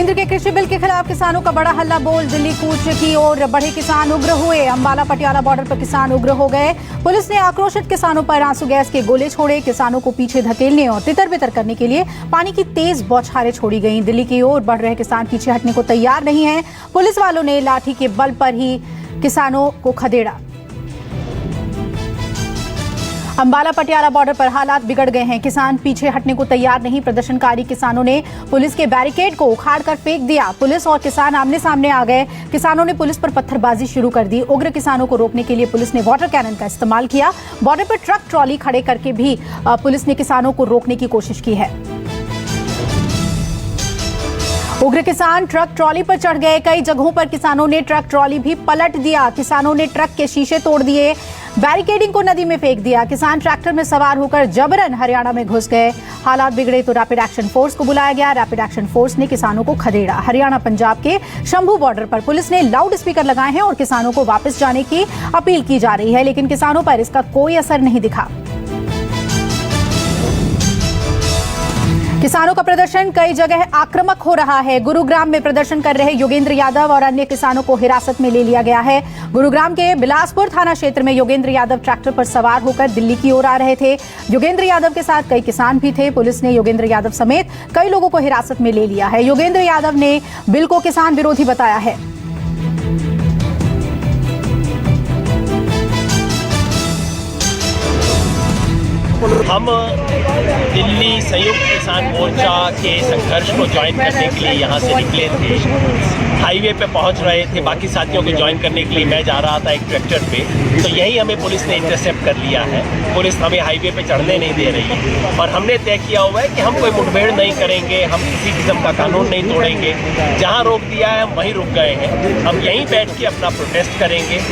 केंद्र के कृषि बिल के खिलाफ किसानों का बड़ा हल्ला बोल। दिल्ली कूच की ओर बढ़े किसान उग्र हुए। अंबाला पटियाला बॉर्डर पर किसान उग्र हो गए। पुलिस ने आक्रोशित किसानों पर आंसू गैस के गोले छोड़े। किसानों को पीछे धकेलने और तितर बितर करने के लिए पानी की तेज बौछारें छोड़ी गईं। दिल्ली की ओर बढ़ रहे किसान पीछे हटने को तैयार नहीं है। पुलिस वालों ने लाठी के बल पर ही किसानों को खदेड़ा। अंबाला पटियाला बॉर्डर पर हालात बिगड़ गए हैं। किसान पीछे हटने को तैयार नहीं। प्रदर्शनकारी किसानों ने पुलिस के बैरिकेड को उखाड़कर फेंक दिया। पुलिस और किसान आमने सामने आ गए। किसानों ने पुलिस पर पत्थरबाजी शुरू कर दी। उग्र किसानों को रोकने के लिए पुलिस ने वाटर कैनन का इस्तेमाल किया। बॉर्डर पर ट्रक ट्रॉली खड़े करके भी पुलिस ने किसानों को रोकने की कोशिश की है। उग्र किसान ट्रक ट्रॉली पर चढ़ गए। कई जगहों पर किसानों ने ट्रक ट्रॉली भी पलट दिया। किसानों ने ट्रक के शीशे तोड़ दिए। बैरिकेडिंग को नदी में फेंक दिया। किसान ट्रैक्टर में सवार होकर जबरन हरियाणा में घुस गए। हालात बिगड़े तो रैपिड एक्शन फोर्स को बुलाया गया। रैपिड एक्शन फोर्स ने किसानों को खदेड़ा। हरियाणा पंजाब के शंभू बॉर्डर पर पुलिस ने लाउड स्पीकर लगाए हैं और किसानों को वापस जाने की अपील की जा रही है, लेकिन किसानों पर इसका कोई असर नहीं दिखा। किसानों का प्रदर्शन कई जगह आक्रामक हो रहा है। गुरुग्राम में प्रदर्शन कर रहे योगेंद्र यादव और अन्य किसानों को हिरासत में ले लिया गया है। गुरुग्राम के बिलासपुर थाना क्षेत्र में योगेंद्र यादव ट्रैक्टर पर सवार होकर दिल्ली की ओर आ रहे थे। योगेंद्र यादव के साथ कई किसान भी थे। पुलिस ने योगेंद्र यादव समेत कई लोगों को हिरासत में ले लिया है। योगेंद्र यादव ने बिल को किसान विरोधी बताया है। हम दिल्ली संयुक्त किसान मोर्चा के संघर्ष को ज्वाइन करने के लिए यहाँ से निकले थे। हाईवे पे पहुँच रहे थे, बाकी साथियों को ज्वाइन करने के लिए मैं जा रहा था एक ट्रैक्टर पे, तो यही हमें पुलिस ने इंटरसेप्ट कर लिया है। पुलिस हमें हाईवे पे चढ़ने नहीं दे रही है और हमने तय किया हुआ है कि हम कोई मुठभेड़ नहीं करेंगे, हम किसी किस्म का कानून नहीं तोड़ेंगे। जहाँ रोक दिया है हम वहीं रुक गए हैं। हम यहीं बैठ के अपना प्रोटेस्ट करेंगे।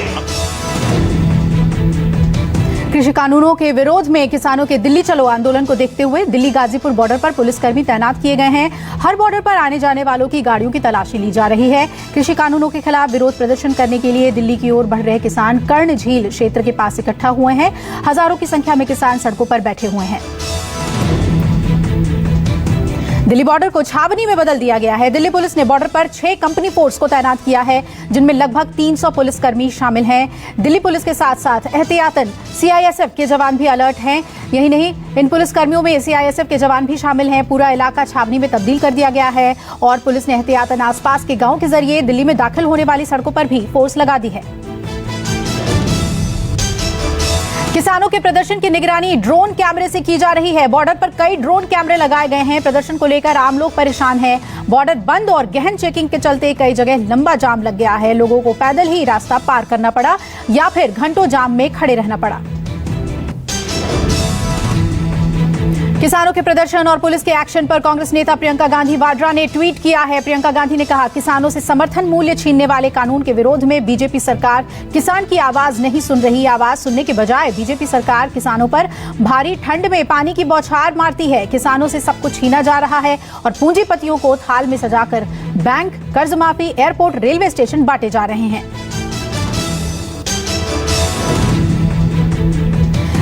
कृषि कानूनों के विरोध में किसानों के दिल्ली चलो आंदोलन को देखते हुए दिल्ली गाजीपुर बॉर्डर पर पुलिसकर्मी तैनात किए गए हैं। हर बॉर्डर पर आने जाने वालों की गाड़ियों की तलाशी ली जा रही है। कृषि कानूनों के खिलाफ विरोध प्रदर्शन करने के लिए दिल्ली की ओर बढ़ रहे किसान कर्ण झील क्षेत्र के पास इकट्ठा हुए हैं। हजारों की संख्या में किसान सड़कों पर बैठे हुए हैं। दिल्ली बॉर्डर को छावनी में बदल दिया गया है। दिल्ली पुलिस ने बॉर्डर पर 6 कंपनी फोर्स को तैनात किया है, जिनमें लगभग 300 पुलिसकर्मी शामिल हैं। दिल्ली पुलिस के साथ साथ एहतियातन सीआईएसएफ के जवान भी अलर्ट हैं। यही नहीं, इन पुलिसकर्मियों में सीआईएसएफ के जवान भी शामिल हैं। पूरा इलाका छावनी में तब्दील कर दिया गया है और पुलिस ने एहतियातन आसपास के गाँव के जरिए दिल्ली में दाखिल होने वाली सड़कों पर भी फोर्स लगा दी है। किसानों के प्रदर्शन की निगरानी ड्रोन कैमरे से की जा रही है। बॉर्डर पर कई ड्रोन कैमरे लगाए गए हैं। प्रदर्शन को लेकर आम लोग परेशान हैं। बॉर्डर बंद और गहन चेकिंग के चलते कई जगह लंबा जाम लग गया है। लोगों को पैदल ही रास्ता पार करना पड़ा या फिर घंटों जाम में खड़े रहना पड़ा। किसानों के प्रदर्शन और पुलिस के एक्शन पर कांग्रेस नेता प्रियंका गांधी वाड्रा ने ट्वीट किया है। प्रियंका गांधी ने कहा, किसानों से समर्थन मूल्य छीनने वाले कानून के विरोध में बीजेपी सरकार किसान की आवाज नहीं सुन रही। आवाज सुनने के बजाय बीजेपी सरकार किसानों पर भारी ठंड में पानी की बौछार मारती है। किसानों से सब कुछ छीना जा रहा है और पूंजीपतियों को थाल में सजाकर बैंक, कर्ज माफी, एयरपोर्ट, रेलवे स्टेशन बांटे जा रहे हैं।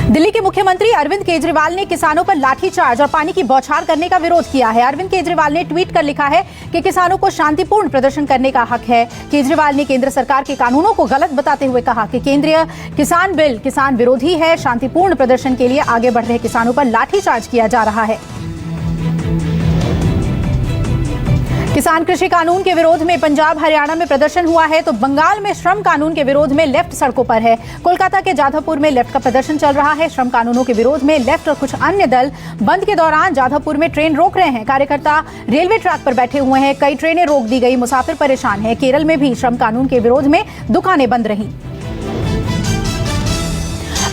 दिल्ली के मुख्यमंत्री अरविंद केजरीवाल ने किसानों पर लाठीचार्ज और पानी की बौछार करने का विरोध किया है। अरविंद केजरीवाल ने ट्वीट कर लिखा है कि किसानों को शांतिपूर्ण प्रदर्शन करने का हक है। केजरीवाल ने केंद्र सरकार के कानूनों को गलत बताते हुए कहा कि केंद्रीय किसान बिल किसान विरोधी है। शांतिपूर्ण प्रदर्शन के लिए आगे बढ़ रहे किसानों पर लाठीचार्ज किया जा रहा है। किसान कृषि कानून के विरोध में पंजाब, हरियाणा में प्रदर्शन हुआ है तो बंगाल में श्रम कानून के विरोध में लेफ्ट सड़कों पर है। कोलकाता के जाधवपुर में लेफ्ट का प्रदर्शन चल रहा है। श्रम कानूनों के विरोध में लेफ्ट और कुछ अन्य दल बंद के दौरान जाधवपुर में ट्रेन रोक रहे हैं। कार्यकर्ता रेलवे ट्रैक पर बैठे हुए हैं। कई ट्रेनें रोक दी गई। मुसाफिर परेशान है। केरल में भी श्रम कानून के विरोध में दुकानें बंद रहीं।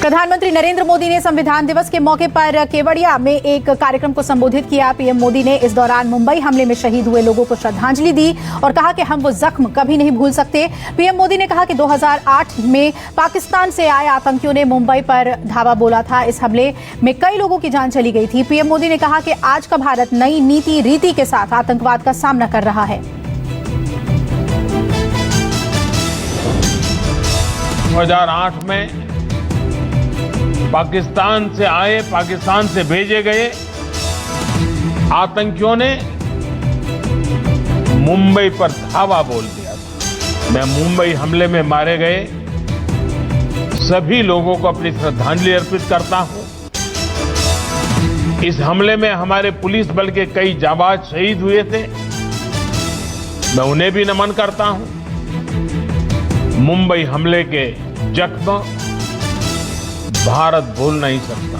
प्रधानमंत्री नरेंद्र मोदी ने संविधान दिवस के मौके पर केवड़िया में एक कार्यक्रम को संबोधित किया। पीएम मोदी ने इस दौरान मुंबई हमले में शहीद हुए लोगों को श्रद्धांजलि दी और कहा कि हम वो जख्म कभी नहीं भूल सकते। पीएम मोदी ने कहा कि 2008 में पाकिस्तान से आए आतंकियों ने मुंबई पर धावा बोला था। इस हमले में कई लोगों की जान चली गई थी। पीएम मोदी ने कहा कि आज का भारत नई नीति रीति के साथ आतंकवाद का सामना कर रहा है। 2008 में पाकिस्तान से आए, पाकिस्तान से भेजे गए आतंकियों ने मुंबई पर धावा बोल दिया था। मैं मुंबई हमले में मारे गए सभी लोगों को अपनी श्रद्धांजलि अर्पित करता हूं। इस हमले में हमारे पुलिस बल के कई जाबाज शहीद हुए थे, मैं उन्हें भी नमन करता हूं। मुंबई हमले के जख्म भारत भूल नहीं सकता।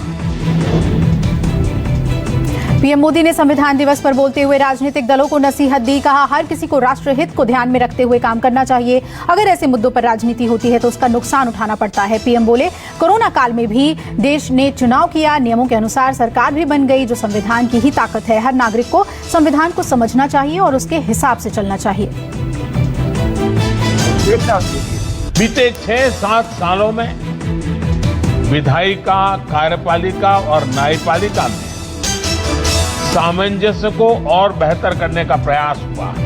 पीएम मोदी ने संविधान दिवस पर बोलते हुए राजनीतिक दलों को नसीहत दी। कहा, हर किसी को राष्ट्रहित को ध्यान में रखते हुए काम करना चाहिए। अगर ऐसे मुद्दों पर राजनीति होती है तो उसका नुकसान उठाना पड़ता है। पीएम बोले, कोरोना काल में भी देश ने चुनाव किया, नियमों के अनुसार सरकार भी बन गई, जो संविधान की ही ताकत है। हर नागरिक को संविधान को समझना चाहिए और उसके हिसाब से चलना चाहिए। बीते 6-7 सालों में विधायिका, कार्यपालिका और न्यायपालिका में सामंजस्य को और बेहतर करने का प्रयास हुआ है।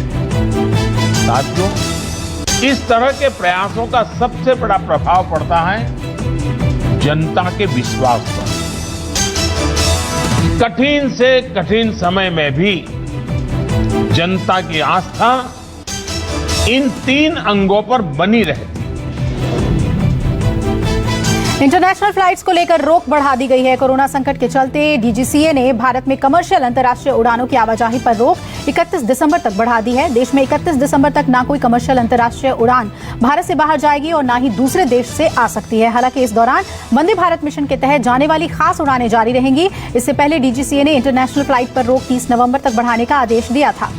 साथियों, इस तरह के प्रयासों का सबसे बड़ा प्रभाव पड़ता है जनता के विश्वास पर। कठिन से कठिन समय में भी जनता की आस्था इन 3 अंगों पर बनी रहती। इंटरनेशनल फ्लाइट्स को लेकर रोक बढ़ा दी गई है। कोरोना संकट के चलते डीजीसीए ने भारत में कमर्शियल अंतर्राष्ट्रीय उड़ानों की आवाजाही पर रोक 31 दिसंबर तक बढ़ा दी है। देश में 31 दिसंबर तक ना कोई कमर्शियल अंतर्राष्ट्रीय उड़ान भारत से बाहर जाएगी और ना ही दूसरे देश से आ सकती है। हालांकि इस दौरान वंदे भारत मिशन के तहत जाने वाली खास उड़ानें जारी रहेंगी। इससे पहले डीजीसीए ने इंटरनेशनल फ्लाइट पर रोक 30 नवंबर तक बढ़ाने का आदेश दिया था।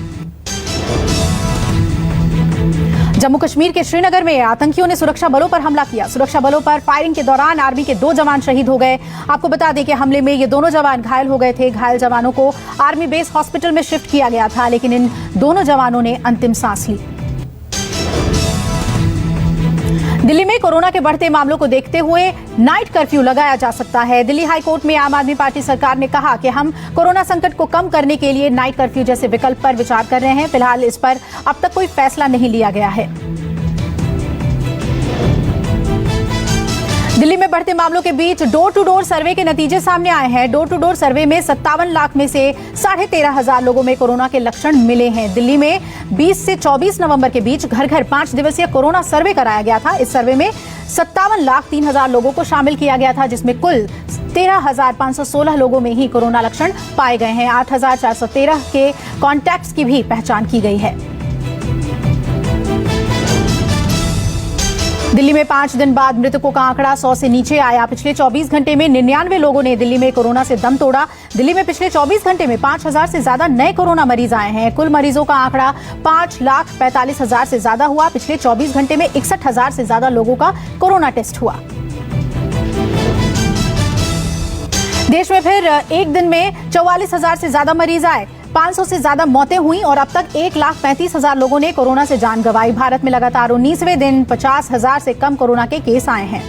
जम्मू कश्मीर के श्रीनगर में आतंकियों ने सुरक्षा बलों पर हमला किया। सुरक्षा बलों पर फायरिंग के दौरान आर्मी के 2 जवान शहीद हो गए। आपको बता दें कि हमले में ये दोनों जवान घायल हो गए थे। घायल जवानों को आर्मी बेस हॉस्पिटल में शिफ्ट किया गया था, लेकिन इन दोनों जवानों ने अंतिम सांस ली। दिल्ली में कोरोना के बढ़ते मामलों को देखते हुए नाइट कर्फ्यू लगाया जा सकता है। दिल्ली हाईकोर्ट में आम आदमी पार्टी सरकार ने कहा कि हम कोरोना संकट को कम करने के लिए नाइट कर्फ्यू जैसे विकल्प पर विचार कर रहे हैं। फिलहाल इस पर अब तक कोई फैसला नहीं लिया गया है। दिल्ली में बढ़ते मामलों के बीच डोर टू डोर सर्वे के नतीजे सामने आए हैं। डोर टू डोर सर्वे में 57 लाख में से 13,500 लोगों में कोरोना के लक्षण मिले हैं। दिल्ली में 20 से 24 नवंबर के बीच घर घर 5 दिवसीय कोरोना सर्वे कराया गया था। इस सर्वे में 57,03,000 लोगों को शामिल किया गया था, जिसमें कुल 13,516 लोगों में ही कोरोना लक्षण पाए गए हैं। 8,413 के कॉन्टैक्ट्स की भी पहचान की गई है। दिल्ली में 5 दिन बाद मृतकों का आंकड़ा 100 से नीचे आया। पिछले 24 घंटे में 99 लोगों ने दिल्ली में कोरोना से दम तोड़ा। दिल्ली में पिछले 24 घंटे में 5,000 से ज्यादा नए कोरोना मरीज आए हैं। कुल मरीजों का आंकड़ा 5,45,000 से ज्यादा हुआ। पिछले 24 घंटे में 61,000 से ज्यादा लोगों का कोरोना टेस्ट हुआ। देश में फिर एक दिन में 44,000 से ज्यादा मरीज आए। 500 से ज्यादा मौतें हुई और अब तक 1,35,000 लोगों ने कोरोना से जान गंवाई। भारत में लगातार 19वें दिन 50,000 से कम कोरोना के केस आए हैं।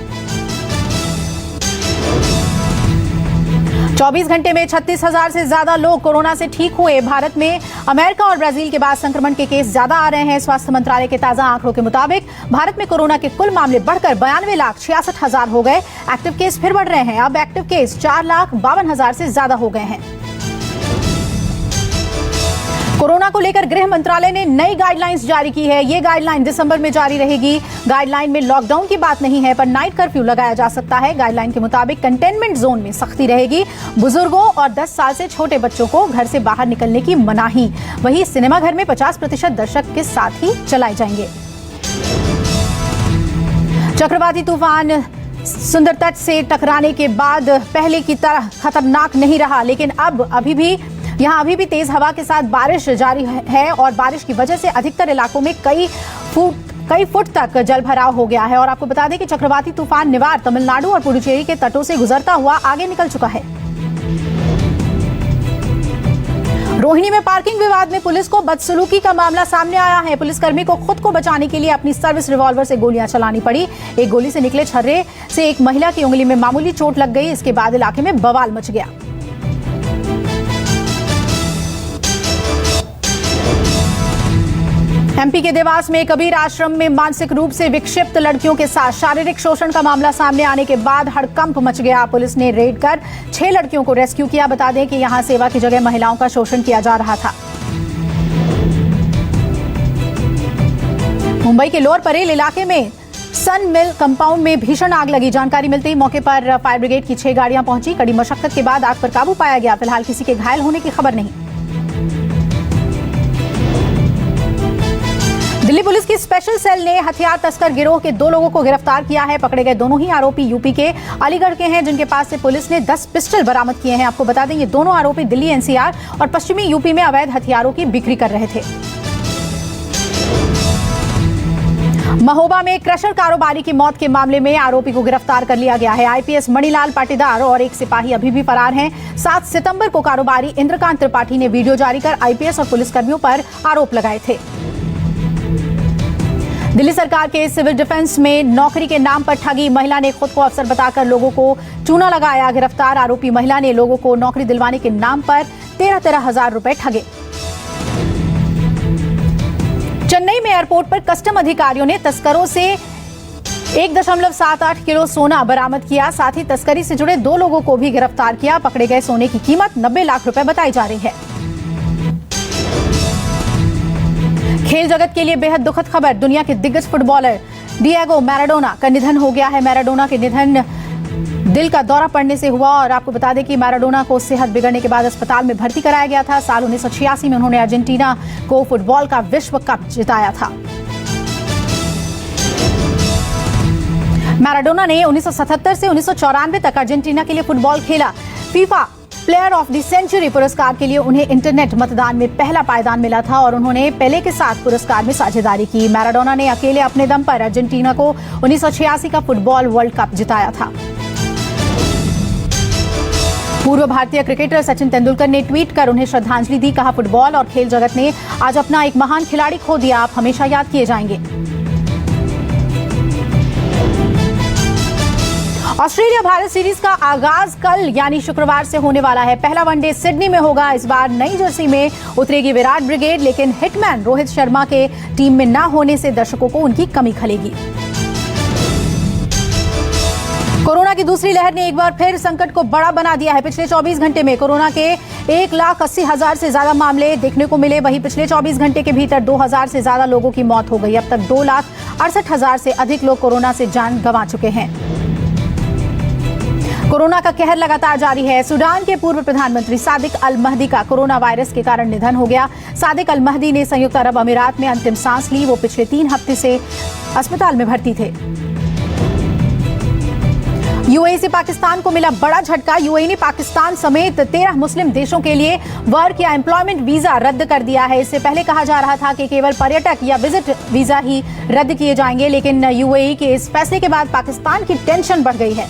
24 घंटे में 36,000 से ज्यादा लोग कोरोना से ठीक हुए। भारत में अमेरिका और ब्राजील के बाद संक्रमण के केस ज्यादा आ रहे हैं। स्वास्थ्य मंत्रालय के ताजा आंकड़ों के मुताबिक भारत में कोरोना के कुल मामले बढ़कर 92,66,000 हो गए। एक्टिव केस फिर बढ़ रहे हैं। अब एक्टिव केस 4,52,000 से ज्यादा हो गए हैं। कोरोना को लेकर गृह मंत्रालय ने नई गाइडलाइंस जारी की है। ये गाइडलाइन दिसंबर में जारी रहेगी। गाइडलाइन में लॉकडाउन की बात नहीं है, पर नाइट कर्फ्यू लगाया जा सकता है। गाइडलाइन के मुताबिक कंटेनमेंट जोन में सख्ती रहेगी। बुजुर्गों और 10 साल से छोटे बच्चों को घर से बाहर निकलने की मनाही। वहीं सिनेमाघर में 50% दर्शक के साथ ही चलाए जाएंगे। चक्रवाती तूफान सुंदर तट से टकराने के बाद पहले की तरह खतरनाक नहीं रहा, लेकिन अब अभी भी तेज हवा के साथ बारिश जारी है और बारिश की वजह से अधिकतर इलाकों में कई फुट तक जलभराव हो गया है। और आपको बता दें कि चक्रवाती तूफान निवार तमिलनाडु और पुडुचेरी के तटों से गुजरता हुआ आगे निकल चुका है। रोहिणी में पार्किंग विवाद में पुलिस को बदसलूकी का मामला सामने आया है। पुलिसकर्मी को खुद को बचाने के लिए अपनी सर्विस रिवॉल्वर से गोलियां चलानी पड़ी। एक गोली से निकले छर्रे से एक महिला की उंगली में मामूली चोट लग गई। इसके बाद इलाके में बवाल मच गया। एमपी के देवास में कबीर आश्रम में मानसिक रूप से विक्षिप्त लड़कियों के साथ शारीरिक शोषण का मामला सामने आने के बाद हड़कंप मच गया। पुलिस ने रेड कर 6 लड़कियों को रेस्क्यू किया। बता दें कि यहां सेवा की जगह महिलाओं का शोषण किया जा रहा था। मुंबई के लोअर परेल इलाके में सन मिल कंपाउंड में भीषण आग लगी। जानकारी मिलते ही मौके पर फायर ब्रिगेड की 6 गाड़ियां पहुंची। कड़ी मशक्कत के बाद आग पर काबू पाया गया। फिलहाल किसी के घायल होने की खबर नहीं। दिल्ली पुलिस की स्पेशल सेल ने हथियार तस्कर गिरोह के 2 लोगों को गिरफ्तार किया है। पकड़े गए दोनों ही आरोपी यूपी के अलीगढ़ के हैं, जिनके पास से पुलिस ने 10 पिस्टल बरामद किए हैं। आपको बता दें, ये दोनों आरोपी दिल्ली एनसीआर और पश्चिमी यूपी में अवैध हथियारों की बिक्री कर रहे थे। महोबा में क्रशर कारोबारी की मौत के मामले में आरोपी को गिरफ्तार कर लिया गया है। आईपीएस मणिलाल पाटीदार और एक सिपाही अभी भी फरार हैं। 7 सितंबर को कारोबारी इंद्रकांत त्रिपाठी ने वीडियो जारी कर आईपीएस और पुलिसकर्मियों पर आरोप लगाए थे। दिल्ली सरकार के सिविल डिफेंस में नौकरी के नाम पर ठगी। महिला ने खुद को अफसर बताकर लोगों को चूना लगाया। गिरफ्तार आरोपी महिला ने लोगों को नौकरी दिलवाने के नाम पर 13,13 हजार रुपए ठगे। चेन्नई में एयरपोर्ट पर कस्टम अधिकारियों ने तस्करों से 1.78 किलो सोना बरामद किया। साथ ही तस्करी से जुड़े 2 लोगों को भी गिरफ्तार किया। पकड़े गए सोने की कीमत 90 लाख रुपए बताई जा रही है। खेल जगत के लिए बेहद दुखद खबर। दुनिया के दिग्गज फुटबॉलर डिएगो मैराडोना का निधन हो गया है। मैराडोना के निधन दिल का दौरा पड़ने से हुआ और आपको बता दें कि मैराडोना को सेहत बिगड़ने के बाद अस्पताल में भर्ती कराया गया था। साल 1986 में उन्होंने अर्जेंटीना को फुटबॉल का विश्व कप जिताया था। मैराडोना ने 1977 से 1994 तक अर्जेंटीना के लिए फुटबॉल खेला। FIFA player of the century पुरस्कार के लिए उन्हें इंटरनेट मतदान में पहला पायदान मिला था और उन्होंने पेले के साथ पुरस्कार में साझेदारी की। मैराडोना ने अकेले अपने दम पर अर्जेंटीना को 1986 का फुटबॉल वर्ल्ड कप जिताया था। पूर्व भारतीय क्रिकेटर सचिन तेंदुलकर ने ट्वीट कर उन्हें श्रद्धांजलि दी। कहा, फुटबॉल और खेल जगत ने आज अपना एक महान खिलाड़ी खो दिया। आप हमेशा याद किए जाएंगे। ऑस्ट्रेलिया भारत सीरीज का आगाज कल यानी शुक्रवार से होने वाला है। पहला वनडे सिडनी में होगा। इस बार नई जर्सी में उतरेगी विराट ब्रिगेड, लेकिन हिटमैन रोहित शर्मा के टीम में न होने से दर्शकों को उनकी कमी खलेगी। कोरोना की दूसरी लहर ने एक बार फिर संकट को बड़ा बना दिया है। पिछले 24 घंटे में कोरोना के 1,80,000 से ज्यादा मामले देखने को मिले। वहीं पिछले 24 घंटे के भीतर 2,000 से ज्यादा लोगों की मौत हो गई। अब तक 2,68,000 से अधिक लोग कोरोना से जान गंवा चुके हैं। कोरोना का कहर लगातार जारी है। सूडान के पूर्व प्रधानमंत्री सादिक अल महदी का कोरोना वायरस के कारण निधन हो गया। सादिक अल महदी ने संयुक्त अरब अमीरात में अंतिम सांस ली। वो पिछले 3 हफ्ते से अस्पताल में भर्ती थे। यूएई से पाकिस्तान को मिला बड़ा झटका। यूएई ने पाकिस्तान समेत 13 मुस्लिम देशों के लिए वर्क या एम्प्लॉयमेंट वीजा रद्द कर दिया है। इससे पहले कहा जा रहा था कि केवल पर्यटक या विजिट वीजा ही रद्द किए जाएंगे, लेकिन यूएई के इस फैसले के बाद पाकिस्तान की टेंशन बढ़ गई है।